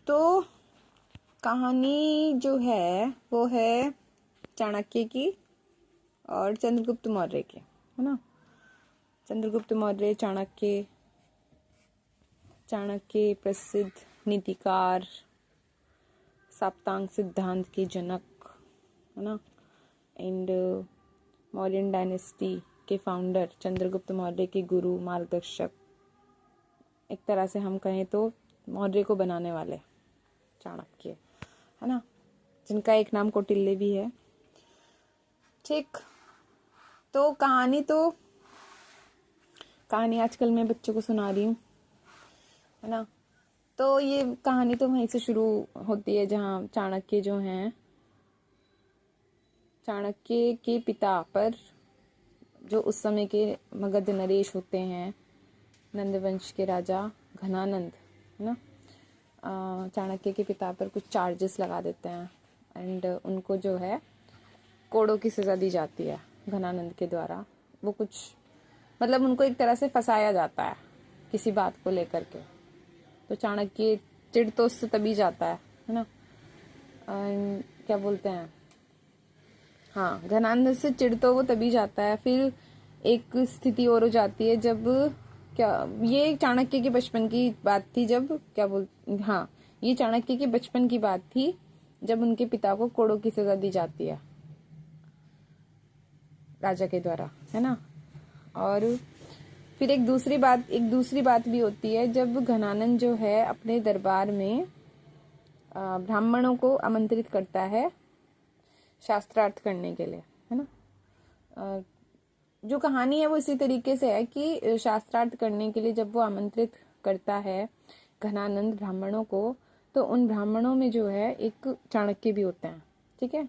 तो कहानी जो है वो है चाणक्य की और चंद्रगुप्त मौर्य की, है ना। चंद्रगुप्त मौर्य चाणक्य प्रसिद्ध नीतिकार, साप्तांग सिद्धांत के जनक, है ना। एंड मौर्यन डायनेस्टी के फाउंडर चंद्रगुप्त मौर्य के गुरु, मार्गदर्शक, एक तरह से हम कहें तो मौर्य को बनाने वाले चाणक्य, है ना, जिनका एक नाम कौटिल्य भी है। ठीक, तो कहानी आजकल मैं बच्चों को सुना रही हूँ, है ना। तो ये कहानी तो वहीं से शुरू होती है जहाँ चाणक्य जो हैं, चाणक्य के पिता पर जो उस समय के मगध नरेश होते हैं, नंदवंश के राजा घनानंद, है ना, चाणक्य के पिता पर कुछ चार्जेस लगा देते हैं एंड उनको जो है कोड़ों की सजा दी जाती है घनानंद के द्वारा। वो कुछ मतलब उनको एक तरह से फंसाया जाता है किसी बात को लेकर के। तो चाणक्य चिढ़ तो उससे तभी जाता है ना। क्या बोलते हैं, हाँ, घनानंद से चिढ़ तो वो तभी जाता है। फिर एक स्थिति और हो जाती है जब क्या, ये चाणक्य के बचपन की बात थी, जब ये चाणक्य के बचपन की बात थी जब उनके पिता को कोड़ों की सजा दी जाती है राजा के द्वारा, है ना। और फिर एक दूसरी बात भी होती है जब घनानंद जो है अपने दरबार में ब्राह्मणों को आमंत्रित करता है शास्त्रार्थ करने के लिए, है ना। जो कहानी है वो इसी तरीके से है कि शास्त्रार्थ करने के लिए जब वो आमंत्रित करता है घनानंद ब्राह्मणों को, तो उन ब्राह्मणों में जो है एक चाणक्य भी होते हैं, ठीक है।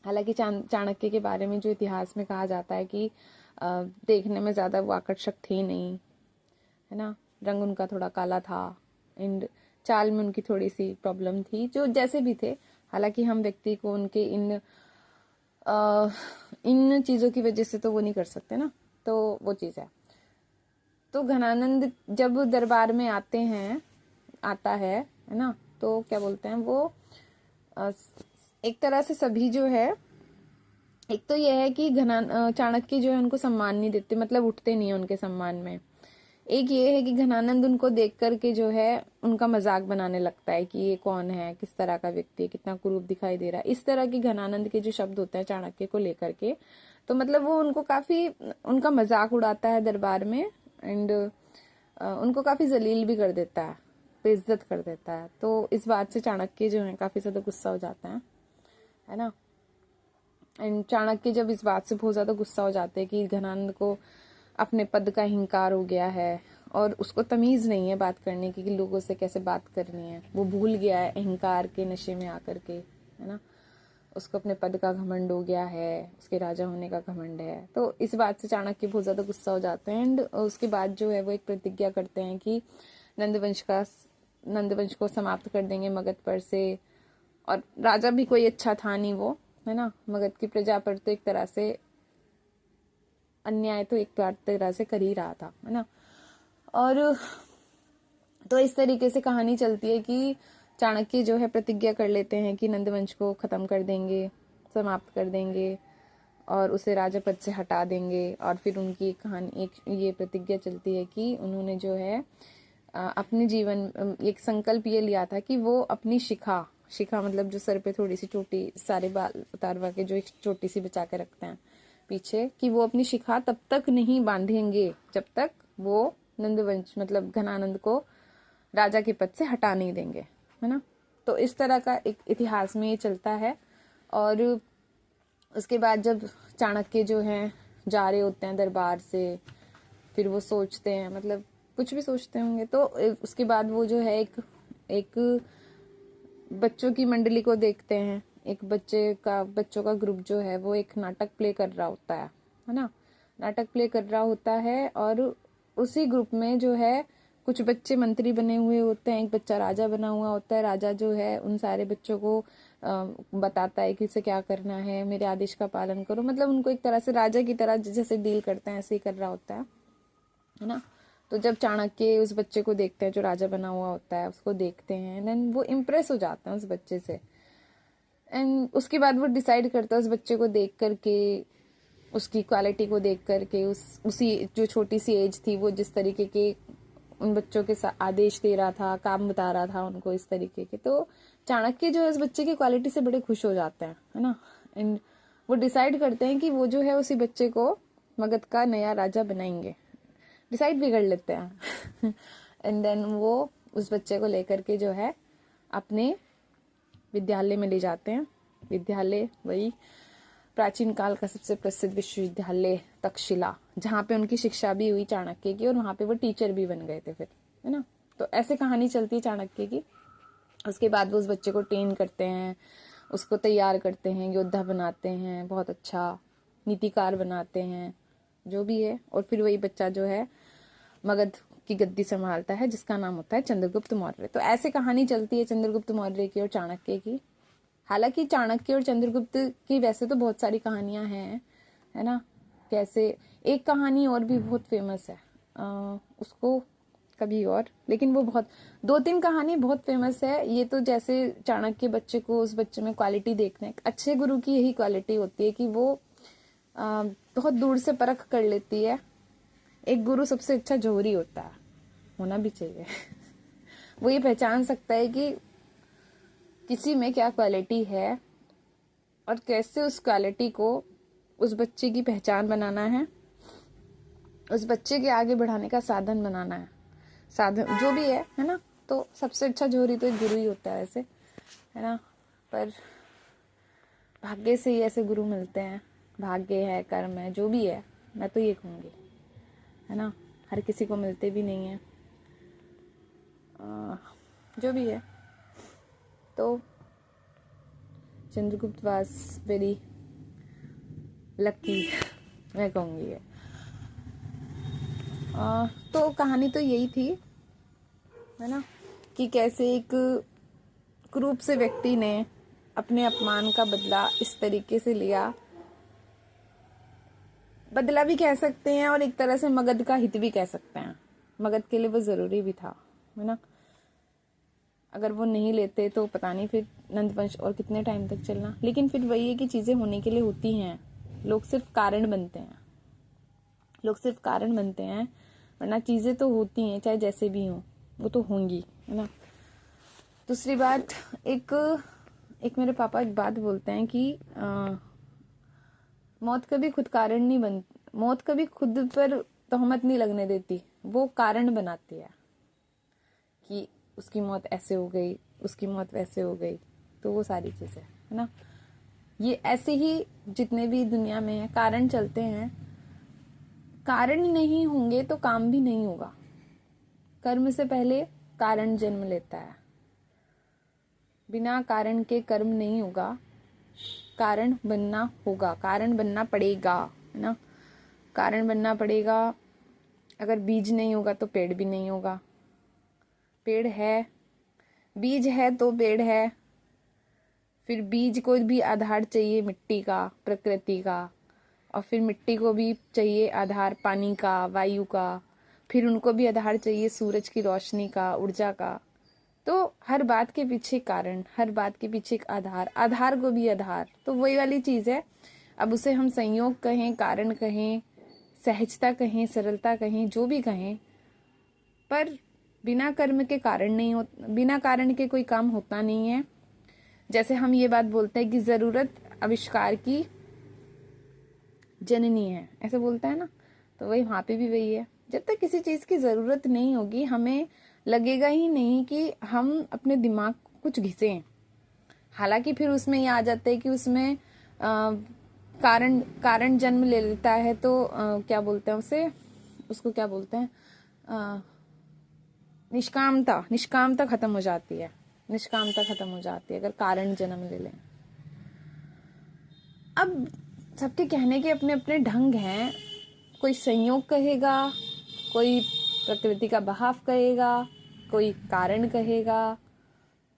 हालांकि चाणक्य के बारे में जो इतिहास में कहा जाता है कि देखने में ज्यादा वो आकर्षक थे नहीं, है ना। रंग उनका थोड़ा काला था एंड चाल में उनकी थोड़ी सी प्रॉब्लम थी, जो जैसे भी थे। हालांकि हम व्यक्ति को उनके इन चीजों की वजह से तो वो नहीं कर सकते ना, तो वो चीज है। तो घनानंद जब दरबार में आता है ना, तो क्या बोलते हैं वो, एक तरह से सभी जो है, एक तो यह है कि चाणक्य जो है उनको सम्मान नहीं देते, मतलब उठते नहीं है उनके सम्मान में। एक ये है कि घनानंद उनको देख करके जो है उनका मजाक बनाने लगता है कि ये कौन है, किस तरह का व्यक्ति है, कितना कुरूप दिखाई दे रहा है। इस तरह के घनानंद के जो शब्द होते हैं चाणक्य को लेकर के, तो मतलब वो उनको काफी उनका मजाक उड़ाता है दरबार में एंड उनको काफी जलील भी कर देता है, बेइज्जत कर देता है। तो इस बात से चाणक्य जो है काफी ज्यादा गुस्सा हो जाता है ना। एंड चाणक्य जब इस बात से बहुत ज्यादा गुस्सा हो जाते हैं कि घनानंद को अपने पद का अहंकार हो गया है और उसको तमीज नहीं है बात करने की कि लोगों से कैसे बात करनी है, वो भूल गया है अहंकार के नशे में आकर के, है ना। उसको अपने पद का घमंड हो गया है, उसके राजा होने का घमंड है। तो इस बात से चाणक्य बहुत ज्यादा गुस्सा हो जाते हैं एंड उसके बाद जो है वो एक प्रतिज्ञा करते हैं कि नंदवंश को समाप्त कर देंगे मगध पर से। और राजा भी कोई अच्छा था नहीं वो, है ना। मगध की प्रजा पर तो एक तरह से अन्याय तो एक तरह से कर ही रहा था, है ना। और तो इस तरीके से कहानी चलती है कि चाणक्य जो है प्रतिज्ञा कर लेते हैं कि नंदवंश को खत्म कर देंगे, समाप्त कर देंगे और उसे राजा पद से हटा देंगे। और फिर उनकी एक ये प्रतिज्ञा चलती है कि उन्होंने जो है अपने जीवन एक संकल्प ये लिया था कि वो अपनी शिखा मतलब जो सर पे थोड़ी सी चोटी, सारे बाल उतारवा के जो एक चोटी सी बचा के रखते हैं पीछे, कि वो अपनी शिखा तब तक नहीं बांधेंगे जब तक वो नंदवंश मतलब घनानंद को राजा के पद से हटा नहीं देंगे, है ना। तो इस तरह का एक इतिहास में ये चलता है। और उसके बाद जब चाणक्य जो हैं जा रहे होते हैं दरबार से, फिर वो सोचते हैं, मतलब कुछ भी सोचते होंगे, तो उसके बाद वो जो है एक बच्चों की मंडली को देखते हैं। एक बच्चों का ग्रुप जो है वो एक नाटक प्ले कर रहा होता है ना। नाटक प्ले कर रहा होता है और उसी ग्रुप में जो है कुछ बच्चे मंत्री बने हुए होते हैं, एक बच्चा राजा बना हुआ होता है। राजा जो है उन सारे बच्चों को बताता है कि इसे क्या करना है, मेरे आदेश का पालन करो। मतलब उनको एक तरह से राजा की तरह जैसे डील करते हैं ऐसे ही कर रहा होता है ना। तो जब चाणक्य उस बच्चे को देखते हैं जो राजा बना हुआ होता है, उसको देखते हैं, देन वो इम्प्रेस हो जाते हैं उस बच्चे से। एंड उसके बाद वो डिसाइड करता है उस बच्चे को देख करके, उसकी क्वालिटी को देख करके, उसी जो छोटी सी एज थी, वो जिस तरीके के उन बच्चों के आदेश दे रहा था, काम बता रहा था उनको इस तरीके के, तो चाणक्य जो है उस बच्चे की क्वालिटी से बड़े खुश हो जाते हैं, है ना। एंड वो डिसाइड करते हैं कि वो जो है उसी बच्चे को मगध का नया राजा बनाएंगे, डिसाइड भी कर लेते हैं। एंड देन वो उस बच्चे को लेकर के जो है अपने विद्यालय में ले जाते हैं। विद्यालय वही प्राचीन काल का सबसे प्रसिद्ध विश्वविद्यालय तक्षशिला, जहाँ पे उनकी शिक्षा भी हुई चाणक्य की, और वहाँ पे वो टीचर भी बन गए थे फिर, है ना। तो ऐसे कहानी चलती है चाणक्य की। उसके बाद वो उस बच्चे को ट्रेन करते हैं, उसको तैयार करते हैं, योद्धा बनाते हैं, बहुत अच्छा नीतिकार बनाते हैं, जो भी है। और फिर वही बच्चा जो है मगध की गद्दी संभालता है, जिसका नाम होता है चंद्रगुप्त मौर्य। तो ऐसे कहानी चलती है चंद्रगुप्त मौर्य की और चाणक्य की। हालांकि चाणक्य और चंद्रगुप्त की वैसे तो बहुत सारी कहानियां हैं, है ना। कैसे एक कहानी और भी बहुत फेमस है, उसको कभी और, लेकिन वो बहुत 2-3 कहानी बहुत फेमस है। ये तो जैसे चाणक्य बच्चे को, उस बच्चे में क्वालिटी देखते हैं। अच्छे गुरु की यही क्वालिटी होती है कि वो बहुत दूर से परख कर लेती है। एक गुरु सबसे अच्छा जोहरी होता है, होना भी चाहिए। वो ये पहचान सकता है कि किसी में क्या क्वालिटी है और कैसे उस क्वालिटी को उस बच्चे की पहचान बनाना है, उस बच्चे के आगे बढ़ाने का साधन बनाना है, साधन जो भी है ना। तो सबसे अच्छा जोहरी तो एक गुरु ही होता है वैसे, है ना। पर भाग्य से ही ऐसे गुरु मिलते हैं, भाग्य है, कर्म है, जो भी है, मैं तो ये कहूँगी, है ना। हर किसी को मिलते भी नहीं है, जो भी है। तो चंद्रगुप्त वाज वेरी लकी, मैं कहूँगी ये। तो कहानी तो यही थी, है ना, कि कैसे एक क्रूप से व्यक्ति ने अपने अपमान का बदला इस तरीके से लिया, बदला भी कह सकते हैं और एक तरह से मगध का हित भी कह सकते हैं। मगध के लिए वो जरूरी भी था, है ना। अगर वो नहीं लेते तो पता नहीं फिर नंदवंश और कितने टाइम तक चलना। लेकिन फिर वही है कि चीजें होने के लिए होती हैं, लोग सिर्फ कारण बनते हैं, लोग सिर्फ कारण बनते हैं, वरना चीजें तो होती हैं, चाहे जैसे भी हो, वो तो होंगी, है ना। दूसरी बात, एक मेरे पापा एक बात बोलते हैं कि मौत कभी खुद कारण नहीं बन, मौत कभी खुद पर तोहमत नहीं लगने देती, वो कारण बनाती है कि उसकी मौत ऐसे हो गई, उसकी मौत वैसे हो गई। तो वो सारी चीजें, है ना, ये ऐसे ही जितने भी दुनिया में है कारण चलते हैं। कारण नहीं होंगे तो काम भी नहीं होगा। कर्म से पहले कारण जन्म लेता है, बिना कारण के कर्म नहीं होगा, कारण बनना होगा, कारण बनना पड़ेगा, है ना। कारण बनना पड़ेगा। अगर बीज नहीं होगा तो पेड़ भी नहीं होगा। पेड़ है, बीज है तो पेड़ है, फिर बीज को भी आधार चाहिए मिट्टी का, प्रकृति का, और फिर मिट्टी को भी चाहिए आधार पानी का, वायु का, फिर उनको भी आधार चाहिए सूरज की रोशनी का, ऊर्जा का। तो हर बात के पीछे कारण, हर बात के पीछे एक आधार, आधार को भी आधार। तो वही वाली चीज है। अब उसे हम संयोग कहें, कारण कहें, सहजता कहें, सरलता कहें, जो भी कहें, पर बिना कर्म के कारण नहीं हो, बिना कारण के कोई काम होता नहीं है। जैसे हम ये बात बोलते हैं कि जरूरत आविष्कार की जननी है, ऐसे बोलता है ना। तो वही वहां पे भी वही है। जब तक किसी चीज की जरूरत नहीं होगी, हमें लगेगा ही नहीं कि हम अपने दिमाग को कुछ घिसें। हालांकि फिर उसमें ये आ जाता है कि उसमें कारण कारण जन्म ले लेता है, तो क्या बोलते हैं उसे, उसको क्या बोलते हैं, निष्कामता, निष्कामता खत्म हो जाती है, निष्कामता खत्म हो जाती है अगर कारण जन्म ले लें। अब सबके कहने के अपने अपने ढंग हैं। कोई संयोग कहेगा, कोई प्रकृति का बहाव कहेगा, कोई कारण कहेगा,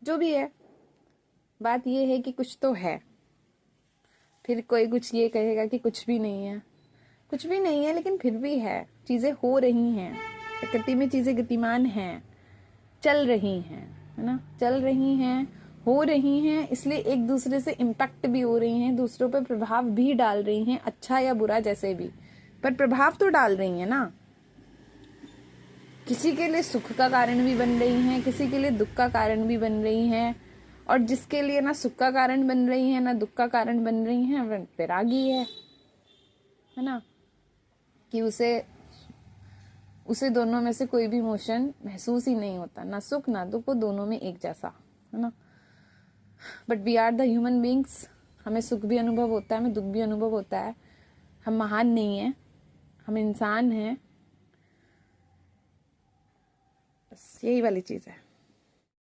जो भी है। बात ये है कि कुछ तो है। फिर कोई कुछ ये कहेगा कि कुछ भी नहीं है, कुछ भी नहीं है, लेकिन फिर भी है, चीजें हो रही हैं, प्रकृति में चीजें गतिमान हैं, चल रही हैं, है ना, चल रही हैं, हो रही हैं, इसलिए एक दूसरे से इम्पैक्ट भी हो रही हैं, दूसरों पर प्रभाव भी डाल रही हैं, अच्छा या बुरा जैसे भी, पर प्रभाव तो डाल रही हैं ना। किसी के लिए सुख का कारण भी बन रही हैं, किसी के लिए दुख का कारण भी बन रही हैं, और जिसके लिए ना सुख का कारण बन रही है ना दुख का कारण बन रही हैं, वह वैरागी है ना, कि उसे दोनों में से कोई भी इमोशन महसूस ही नहीं होता, ना सुख ना दुख, वो दोनों में एक जैसा, है ना। But we are the human beings, हमें सुख भी अनुभव होता है, हमें दुख भी अनुभव होता है, हम महान नहीं हैं, हम इंसान हैं, बस यही वाली चीज़ है।